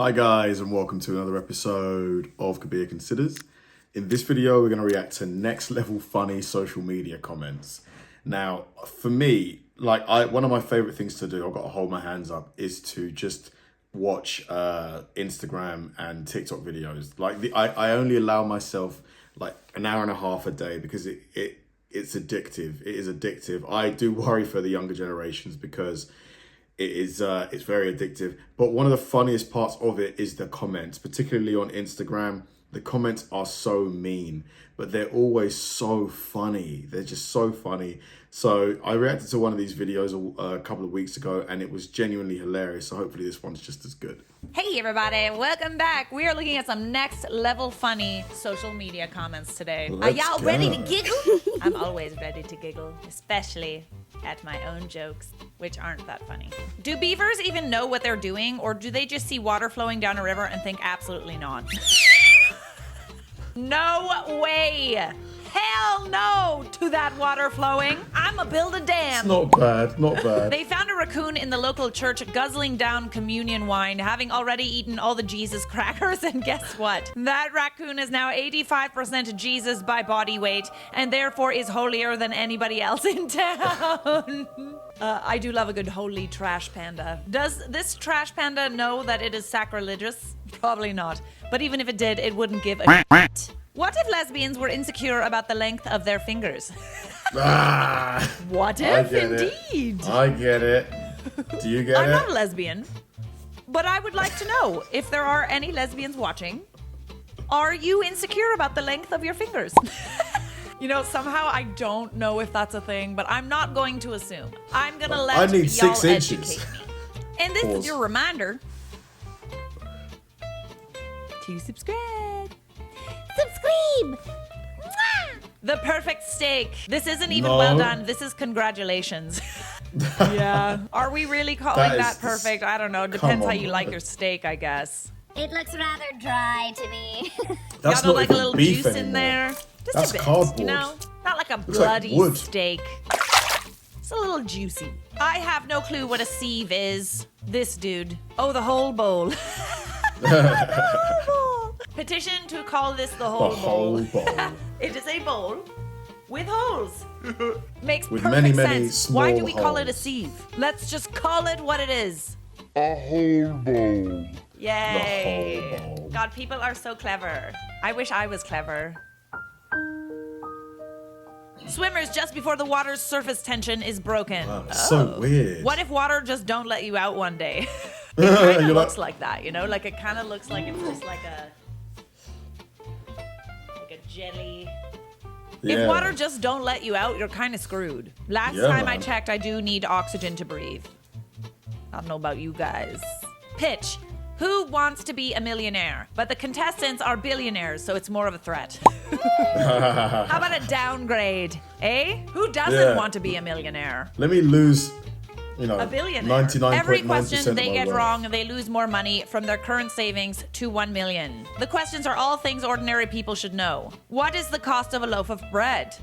Hi guys, and welcome to another episode of Kabir Considers. In this video, we're going to react to next level funny social media comments. Now, for me, one of my favorite things to do, I've got to hold my hands up, is to just watch Instagram and TikTok videos. I only allow myself like an hour and a half a day because it's addictive. It is addictive. I do worry for the younger generations because it's very addictive. But one of the funniest parts of it is the comments, particularly on Instagram. The comments are so mean, but they're always so funny. They're just so funny. So I reacted to one of these videos a couple of weeks ago, and it was genuinely hilarious. So hopefully this one's just as good. Hey everybody, welcome back. We are looking at some next level funny social media comments today. Are y'all ready to giggle? I'm always ready to giggle, especially at my own jokes, which aren't that funny. Do beavers even know what they're doing, or do they just see water flowing down a river and think absolutely not? No way! Hell no to that water flowing. I'ma build a dam. It's not bad, not bad. They found a raccoon in the local church guzzling down communion wine, having already eaten all the Jesus crackers, and guess what? That raccoon is now 85% Jesus by body weight, and therefore is holier than anybody else in town. I do love a good holy trash panda. Does this trash panda know that it is sacrilegious? Probably not. But even if it did, it wouldn't give a shit. What if lesbians were insecure about the length of their fingers? What if, indeed? I get it. Do you get it? I'm not a lesbian, but I would like to know if there are any lesbians watching. Are you insecure about the length of your fingers? You know, somehow I don't know if that's a thing, but I'm not going to assume. I'm going to let I need y'all 6 inches. educate me. And this is your reminder to subscribe. Subscribe! Mwah! The perfect steak. This isn't even well done. This is congratulations. Yeah. Are we really calling that perfect? I don't know. Depends how you like your steak, I guess. It looks rather dry to me. That's Y'all not like a even little beef juice anymore. in there. Just That's a bit, cardboard. you know? Not like a Looks like bloody wood. steak. It's a little juicy. I have no clue what a sieve is. This dude. Oh, the whole bowl. Petition to call this the whole bowl. It is a bowl with holes. Makes With perfect many sense. Why do we small call it a holes. sieve? Let's just call it what it is. A whole bowl. Yay. The whole bowl. God, people are so clever. I wish I was clever. Swimmers just before the water's surface tension is broken. Wow, that's so weird. What if water just don't let you out one day? It kind of looks like that, you know? Like it kind of looks like it's just like a jelly. Yeah. If water just don't let you out, you're kind of screwed. Last time I checked, I do need oxygen to breathe. I don't know about you guys. Pitch. Who wants to be a millionaire? But the contestants are billionaires, so it's more of a threat. How about a downgrade? Eh? Who doesn't want to be a millionaire? Let me lose, you know, A billionaire. 99.9% Every question they of my get wealth. wrong, they lose more money from their current savings to 1 million. The questions are all things ordinary people should know. What is the cost of a loaf of bread?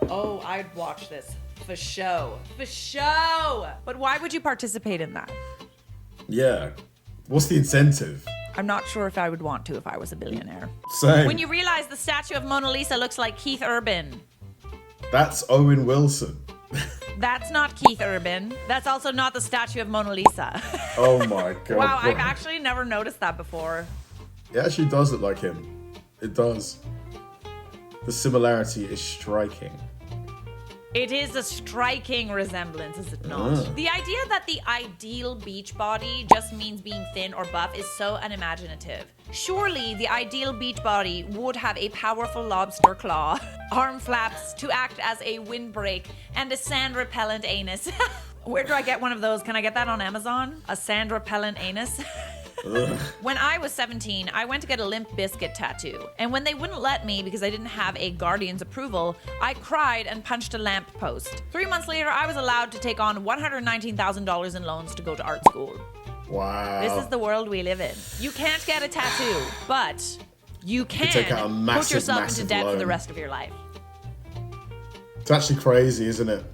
Oh, I'd watch this. For show. For show! But why would you participate in that? Yeah. What's the incentive? I'm not sure if I would want to if I was a billionaire. Same. When you realize the statue of Mona Lisa looks like Keith Urban. That's Owen Wilson. That's not Keith Urban. That's also not the statue of Mona Lisa. Oh my god. Wow, bro. I've actually never noticed that before. It actually does look like him. It does. The similarity is striking. It is a striking resemblance, is it not? The idea that the ideal beach body just means being thin or buff is so unimaginative. Surely the ideal beach body would have a powerful lobster claw, arm flaps to act as a windbreak, and a sand repellent anus. Where do I get one of those? Can I get that on Amazon? A sand repellent anus? When I was 17, I went to get a Limp Bizkit tattoo. And when they wouldn't let me because I didn't have a guardian's approval, I cried and punched a lamppost. 3 months later, I was allowed to take on $119,000 in loans to go to art school. Wow. This is the world we live in. You can't get a tattoo, but you can take out a put massive, yourself into massive debt for the loan. rest of your life. It's actually crazy, isn't it?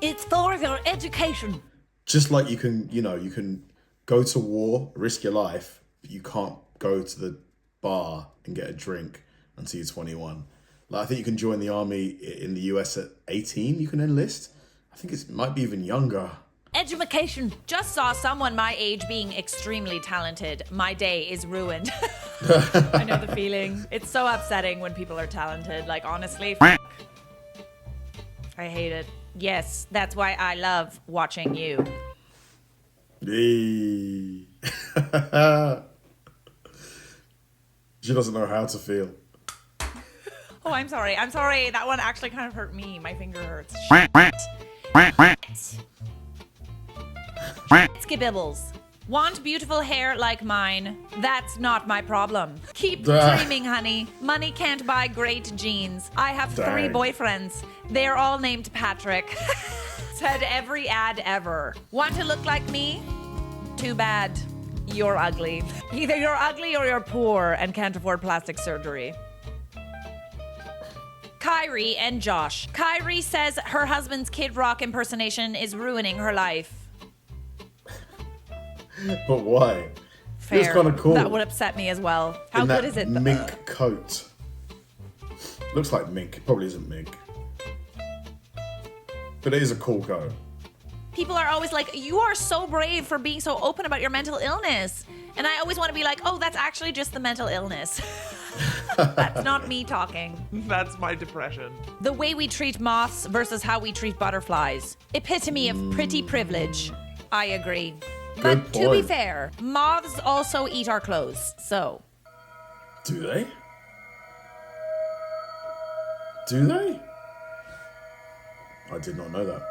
It's for your education. Just like you can go to war, risk your life. but you can't go to the bar and get a drink until you're 21. Like, I think you can join the army in the US at 18. You can enlist. I think it might be even younger. Education. Just saw someone my age being extremely talented. My day is ruined. I know the feeling. It's so upsetting when people are talented. Like, honestly, I hate it. Yes, that's why I love watching you. She doesn't know how to feel. Oh, I'm sorry. I'm sorry. That one actually kind of hurt me. My finger hurts. Skibibbles. Want beautiful hair like mine? That's not my problem. Keep dreaming, honey. Money can't buy great jeans. I have 3 boyfriends. They're all named Patrick. Said every ad ever. Want to look like me? Too bad. You're ugly. Either you're ugly or you're poor and can't afford plastic surgery. Kyrie and Josh. Kyrie says her husband's Kid Rock impersonation is ruining her life. But why? Fair. It's kind of cool. That would upset me as well. How In good that is it? mink coat. Looks like mink. It probably isn't mink. But it is a cool coat. People are always like, you are so brave for being so open about your mental illness. And I always want to be like, oh, that's actually just the mental illness. That's not me talking. That's my depression. The way we treat moths versus how we treat butterflies. Epitome of pretty privilege. I agree. But to be fair, moths also eat our clothes, so. Do they? Do they? I did not know that.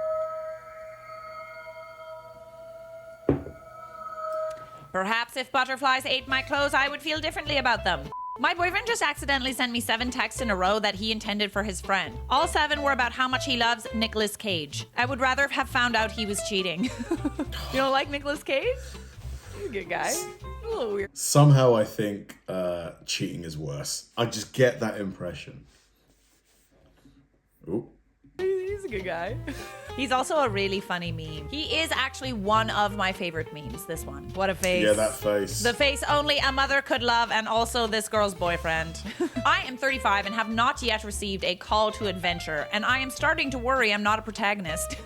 Perhaps if butterflies ate my clothes, I would feel differently about them. My boyfriend just accidentally sent me 7 texts in a row that he intended for his friend. All 7 were about how much he loves Nicolas Cage. I would rather have found out he was cheating. You don't like Nicolas Cage? He's a good guy. A little weird. Somehow I think cheating is worse. I just get that impression. Ooh. He's a good guy. He's also a really funny meme. He is actually one of my favorite memes, this one. What a face. Yeah, that face. The face only a mother could love, and also this girl's boyfriend. I am 35 and have not yet received a call to adventure, and I am starting to worry I'm not a protagonist.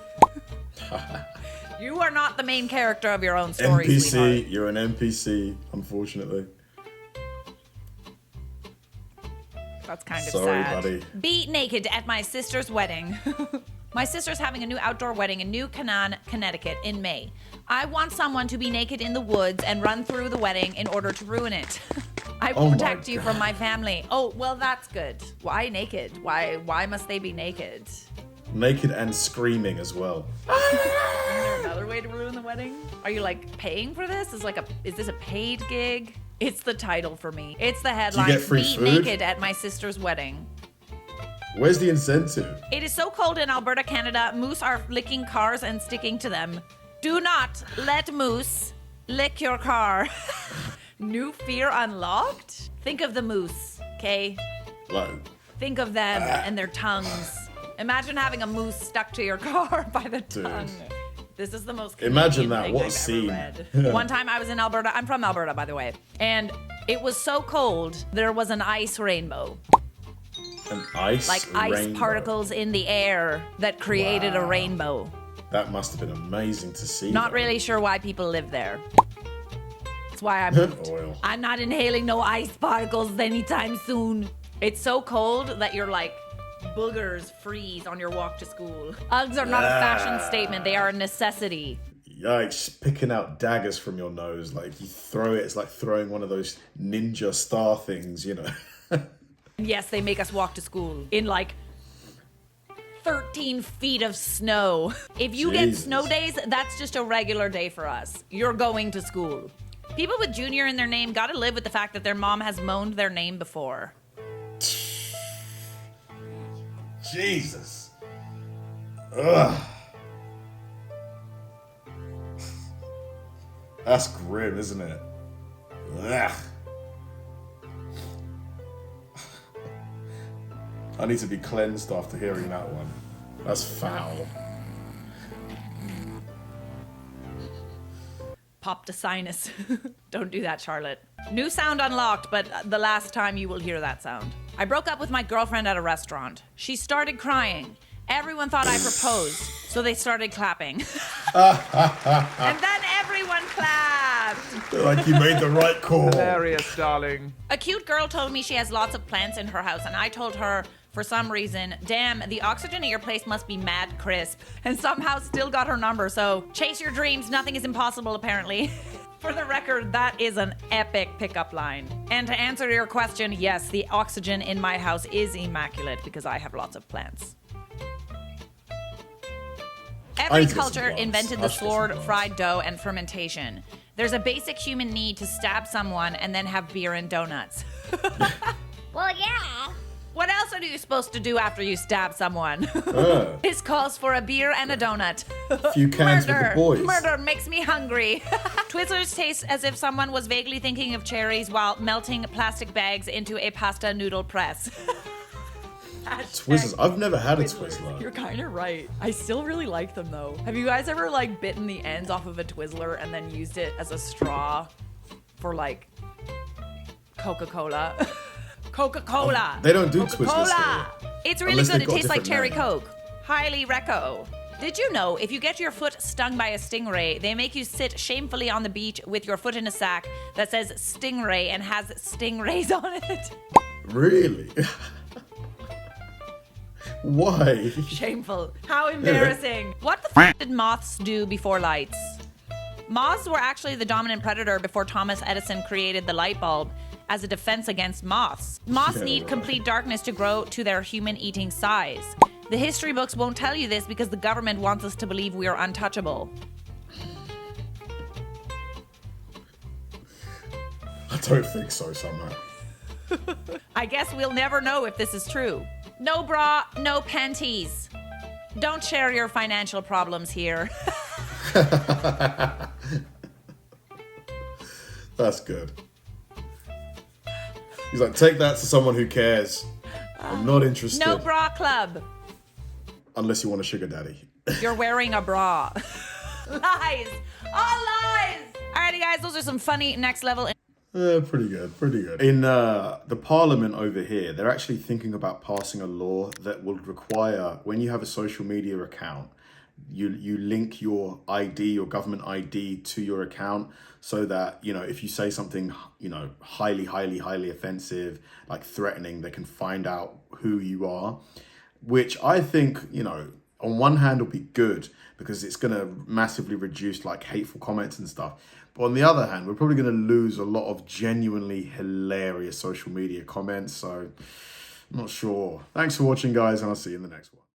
You are not the main character of your own story, NPC, sweetheart. you're an NPC, unfortunately. That's kind of Sorry, sad. buddy. Be naked at my sister's wedding. My sister's having a new outdoor wedding in New Canaan, Connecticut in May. I want someone to be naked in the woods and run through the wedding in order to ruin it. I will protect you from my family. Oh, well, that's good. Why naked? Why must they be naked? Naked and screaming as well. Is there another way to ruin the wedding? Are you like paying for this? Is this a paid gig? It's the title for me. It's the headline. Do you get free Be food? naked at my sister's wedding. Where's the incentive? It is so cold in Alberta, Canada. Moose are licking cars and sticking to them. Do not let moose lick your car. New fear unlocked? Think of the moose, okay? Like, Think of them and their tongues. Imagine having a moose stuck to your car by the tongue. This is the most imagine Canadian that. thing What a I've scene. ever read. One time I was in Alberta. I'm from Alberta, by the way. And it was so cold, there was an ice rainbow. an ice Like ice rainbow. particles in the air that created a rainbow. That must have been amazing to see. Not though. really sure why people live there. That's why I moved. Oil. I'm not inhaling no ice particles anytime soon. It's so cold that you're like, boogers freeze on your walk to school. Uggs are not a fashion statement. They are a necessity. Yikes, picking out daggers from your nose. Like, you throw it, it's like throwing one of those ninja star things, you know. Yes, they make us walk to school in like 13 feet of snow. If you get Jesus. snow days, that's just a regular day for us. You're going to school. People with junior in their name gotta live with the fact that their mom has moaned their name before. Jesus. Ugh. That's grim, isn't it? Ugh. I need to be cleansed after hearing that one. That's foul. Popped a sinus. Don't do that, Charlotte. New sound unlocked, but the last time you will hear that sound. I broke up with my girlfriend at a restaurant. She started crying. Everyone thought I proposed, so they started clapping. And then everyone clapped. Like you made the right call. Hilarious, darling. A cute girl told me she has lots of plants in her house, and I told her, for some reason, damn, the oxygen at your place must be mad crisp, and somehow still got her number, so chase your dreams, nothing is impossible apparently. For the record, that is an epic pickup line. And to answer your question, yes, the oxygen in my house is immaculate because I have lots of plants. Every culture invented the sword, fried dough, and fermentation. There's a basic human need to stab someone and then have beer and donuts. Well, yeah. What else are you supposed to do after you stab someone? This calls for a beer and a donut. A few cans for the boys. Murder makes me hungry. Twizzlers taste as if someone was vaguely thinking of cherries while melting plastic bags into a pasta noodle press. Twizzlers. I've never had a Twizzler. You're kind of right. I still really like them though. Have you guys ever like bitten the ends off of a Twizzler and then used it as a straw for like Coca-Cola? Coca-Cola. They don't do Coca-Cola. Twizzlers here. It's really Unless good. they've It got tastes like cherry different name. Coke. Highly reco. Did you know if you get your foot stung by a stingray, they make you sit shamefully on the beach with your foot in a sack that says stingray and has stingrays on it? Really? Why? Shameful. How embarrassing. What the f did moths do before lights? Moths were actually the dominant predator before Thomas Edison created the light bulb as a defense against moths. Moths Yeah, need right. complete darkness to grow to their human-eating size. The history books won't tell you this because the government wants us to believe we are untouchable. I don't think so somehow. I guess we'll never know if this is true. No bra, no panties. Don't share your financial problems here. That's good. He's like, take that to someone who cares. I'm not interested. No bra club. Unless you want a sugar daddy. You're wearing a bra. Lies. All lies. Alrighty, guys, those are some funny next level. Pretty good, pretty good. In the parliament over here, they're actually thinking about passing a law that will require, when you have a social media account, you link your ID, your government ID to your account so that, you know, if you say something, you know, highly offensive, like threatening, they can find out who you are, which I think, you know, on one hand will be good because it's going to massively reduce like hateful comments and stuff. But on the other hand, we're probably going to lose a lot of genuinely hilarious social media comments. So I'm not sure. Thanks for watching, guys, and I'll see you in the next one.